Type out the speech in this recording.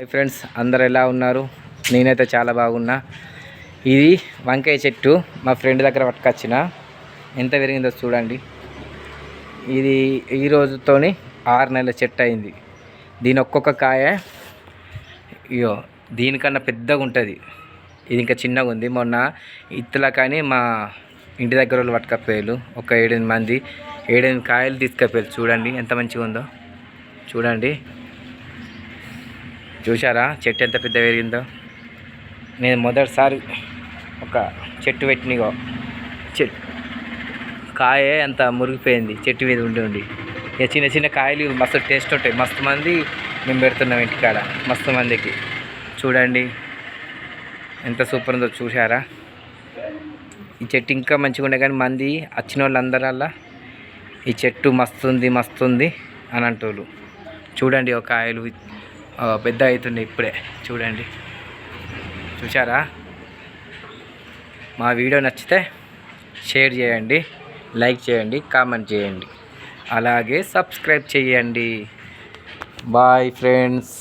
Hi friends, అందరు ఎలా ఉన్నారు? నేనైతే చాలా బాగున్నా. ఇది వంకాయ చెట్టు మా ఫ్రెండ్ దగ్గర పట్టుకొచ్చిన. ఎంత పెరిగిందో చూడండి. ఇది ఈ రోజుతోని 6 నెలల చెట్టు అయింది. దీని ఒక్కొక్క కాయ ఇయో దీనికన్నా పెద్దగా ఉంటుంది. ఇది ఇంకా చిన్నగా ఉంది. మొన్న ఇత్తులా కానీ మా ఇంటి దగ్గర వాళ్ళు పట్టుకపోయారు. ఒక 7-8 మంది 7-8 కాయలు తీసుకపోయారు. చూడండి ఎంత మంచిగా ఉందో. చూడండి, చూసారా చెట్టు ఎంత పెద్ద పెరిగిందో. నేను మొదటిసారి ఒక చెట్టు పెట్టినగో కాయ అంత మురిగిపోయింది చెట్టు మీద ఉండి. ఇక చిన్న చిన్న కాయలు మస్తు టేస్ట్ ఉంటాయి. మస్తు మంది మేము పెడుతున్నాం ఇంటికాడ, మస్తు మందికి. చూడండి ఎంత సూపర్ ఉందో. చూసారా, ఈ చెట్టు ఇంకా మంచిగా ఉండే, కానీ మంది వచ్చిన వాళ్ళందరల్లా ఈ చెట్టు మస్తుంది అని అంటోళ్ళు. చూడండి, ఒక కాయలు పెద్ద అవుతుంది ఇప్పుడే. చూడండి, చూసారా. మా వీడియో నచ్చితే షేర్ చేయండి, లైక్ చేయండి, కామెంట్ చేయండి, అలాగే సబ్స్క్రైబ్ చేయండి. Bye friends.